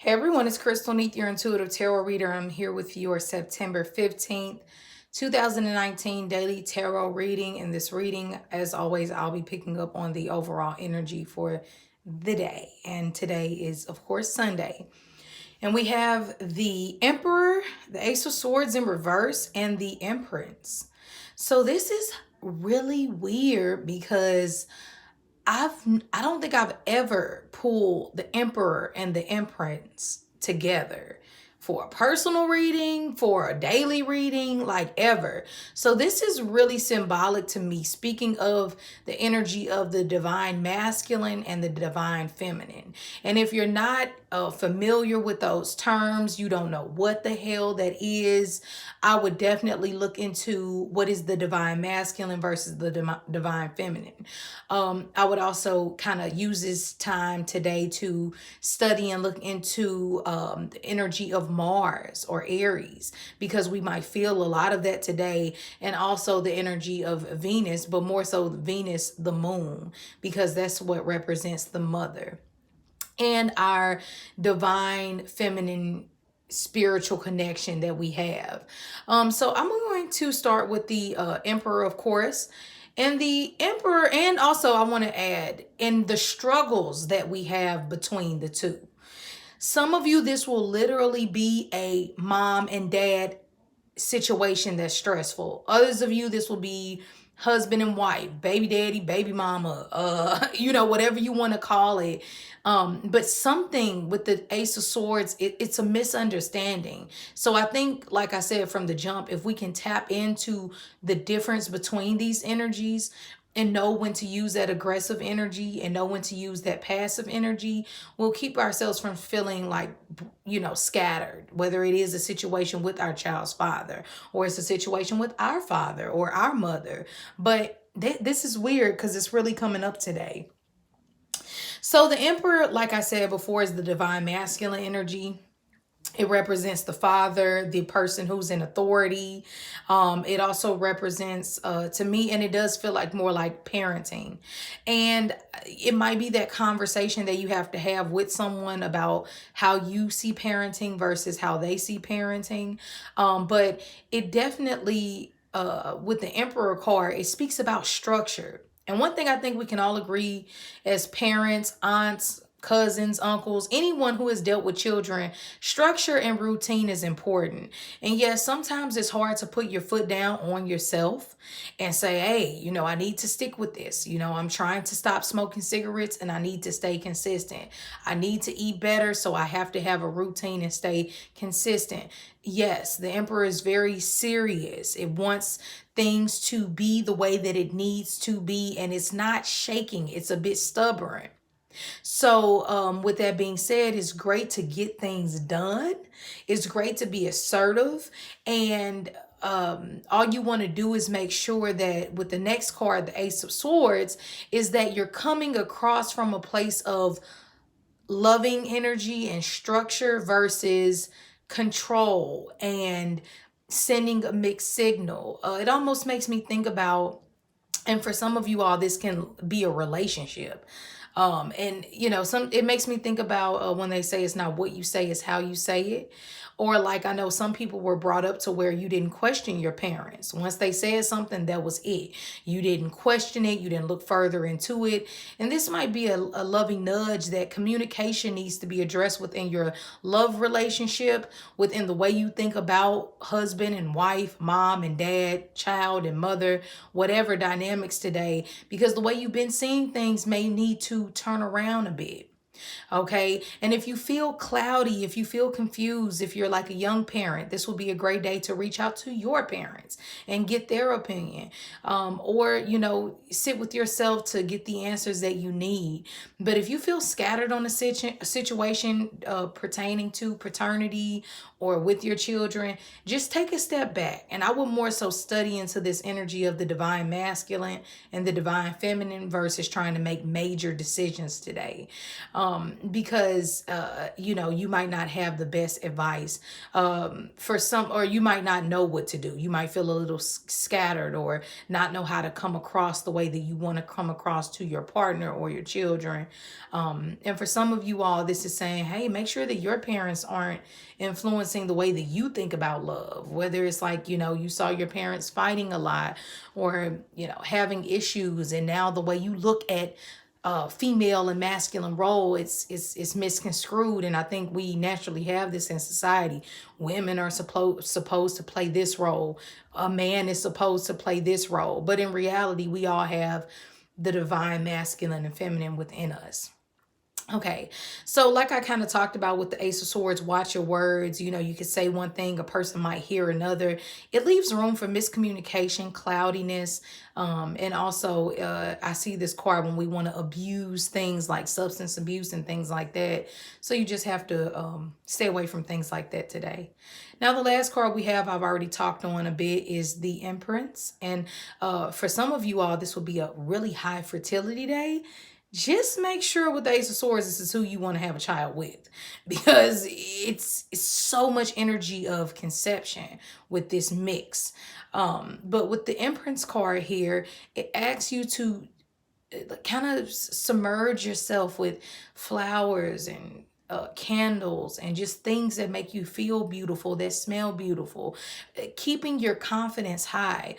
Hey everyone, it's Crystal Neath, your intuitive tarot reader. I'm here with your September 15th, 2019 daily tarot reading. In this reading, as always, I'll be picking up on the overall energy for the day. And today is, of course, Sunday. And we have the Emperor, the Ace of Swords in reverse, and the Empress. So this is really weird because I don't think I've ever pulled the Emperor and the Empress together for a personal reading, for a daily reading, like ever. So this is really symbolic to me, speaking of the energy of the divine masculine and the divine feminine. And if you're not familiar with those terms, you don't know what the hell that is, I would definitely look into what is the divine masculine versus the divine feminine. I would also kind of use this time today to study and look into the energy of Mars or Aries, because we might feel a lot of that today, and also the energy of Venus, but more so Venus, the moon, because that's what represents the mother and our divine feminine spiritual connection that we have. So I'm going to start with the Emperor, of course. And the Emperor, and also I want to add in the struggles that we have between the two. Some of you, this will literally be a mom and dad situation that's stressful. Others of you, this will be husband and wife, baby daddy, baby mama, whatever you want to call it. But something with the Ace of Swords, it's a misunderstanding. So I think, like I said from the jump, if we can tap into the difference between these energies and know when to use that aggressive energy and know when to use that passive energy, we'll keep ourselves from feeling like, scattered, whether it is a situation with our child's father or it's a situation with our father or our mother. But this is weird because it's really coming up today. So the Emperor, like I said before, is the divine masculine energy. It represents the father, the person who's in authority. It also represents, to me, and it does feel like more like parenting. And it might be that conversation that you have to have with someone about how you see parenting versus how they see parenting. But it definitely, with the Emperor card, it speaks about structure. And one thing I think we can all agree as parents, aunts, cousins, uncles, anyone who has dealt with children, structure and routine is important. And yes, sometimes it's hard to put your foot down on yourself and say, hey, I need to stick with this. I'm trying to stop smoking cigarettes and I need to stay consistent. I need to eat better, so I have to have a routine and stay consistent. Yes, the Emperor is very serious. It wants things to be the way that it needs to be, and it's not shaking. It's a bit stubborn. So with that being said, it's great to get things done. It's great to be assertive. And all you want to do is make sure that with the next card, the Ace of Swords, is that you're coming across from a place of loving energy and structure versus control and sending a mixed signal. It almost makes me think about, and for some of you all, this can be a relationship. And it makes me think about when they say it's not what you say, it's how you say it. Or like, I know some people were brought up to where you didn't question your parents. Once they said something, that was it. You didn't question it. You didn't look further into it. And this might be a loving nudge that communication needs to be addressed within your love relationship, within the way you think about husband and wife, mom and dad, child and mother, whatever dynamics today, because the way you've been seeing things may need to turn around a bit. Okay. And if you feel cloudy, if you feel confused, if you're like a young parent, this will be a great day to reach out to your parents and get their opinion. Or, sit with yourself to get the answers that you need. But if you feel scattered on a situation pertaining to paternity or with your children, just take a step back. And I would more so study into this energy of the divine masculine and the divine feminine versus trying to make major decisions today. because, you know, you might not have the best advice for some, or you might not know what to do. You might feel a little scattered or not know how to come across the way that you want to come across to your partner or your children. And for some of you all, this is saying, hey, make sure that your parents aren't influencing the way that you think about love. Whether it's like, you know, you saw your parents fighting a lot or, you know, having issues, and now the way you look at female and masculine role, it's misconstrued. And I think we naturally have this in society. Women are supposed to play this role, a man is supposed to play this role, but in reality we all have the divine masculine and feminine within us. Okay, so like I kind of talked about with the Ace of Swords, watch your words. You know, you could say one thing, a person might hear another. It leaves room for miscommunication, cloudiness, and also I see this card when we want to abuse things like substance abuse and things like that. So you just have to stay away from things like that today. Now, the last card we have, I've already talked on a bit, is the Empress. And for some of you all, this will be a really high fertility day. Just make sure with the Ace of Swords, this is who you want to have a child with, because it's so much energy of conception with this mix. But with the Empress card here, it asks you to kind of submerge yourself with flowers and candles and just things that make you feel beautiful, that smell beautiful, keeping your confidence high.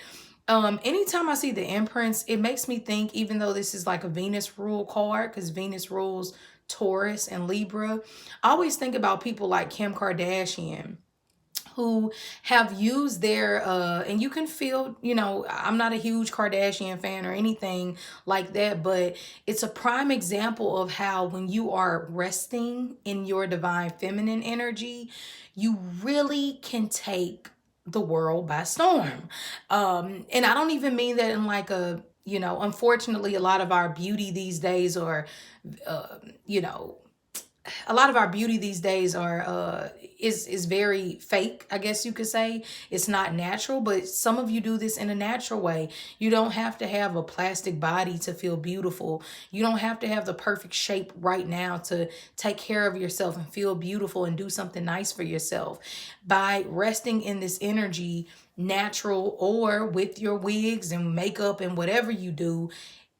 Anytime I see the Empress, it makes me think, even though this is like a Venus rule card, because Venus rules Taurus and Libra, I always think about people like Kim Kardashian, who have used their and you can feel, you know, I'm not a huge Kardashian fan or anything like that, but it's a prime example of how when you are resting in your divine feminine energy, you really can take the world by storm. And I don't even mean that in like a, you know, unfortunately, a lot of our beauty these days are, you know, a lot of our beauty these days are is very fake, I guess you could say. It's not natural, but some of you do this in a natural way. You don't have to have a plastic body to feel beautiful. You don't have to have the perfect shape right now to take care of yourself and feel beautiful and do something nice for yourself. By resting in this energy, natural or with your wigs and makeup and whatever you do,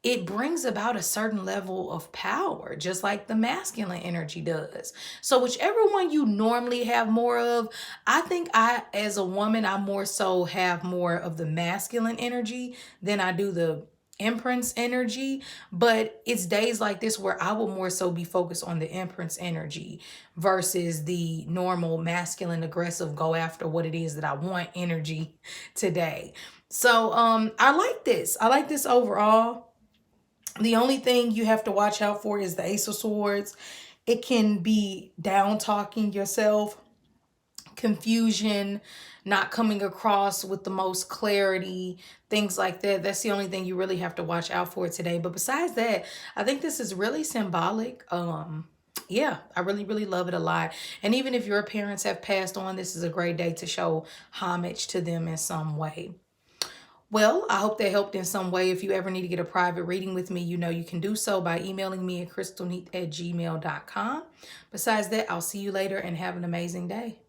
it brings about a certain level of power, just like the masculine energy does. So whichever one you normally have more of, I think as a woman, I more so have more of the masculine energy than I do the Empress energy. But it's days like this where I will more so be focused on the Empress energy versus the normal masculine, aggressive, go after what it is that I want energy today. So I like this. I like this overall. The only thing you have to watch out for is the Ace of Swords. It can be down talking yourself, confusion, not coming across with the most clarity, things like that. That's the only thing you really have to watch out for today. But besides that, I think this is really symbolic. Yeah, I really, really love it a lot. And even if your parents have passed on, this is a great day to show homage to them in some way. Well, I hope that helped in some way. If you ever need to get a private reading with me, you know you can do so by emailing me at crystalneat@gmail.com. Besides that, I'll see you later and have an amazing day.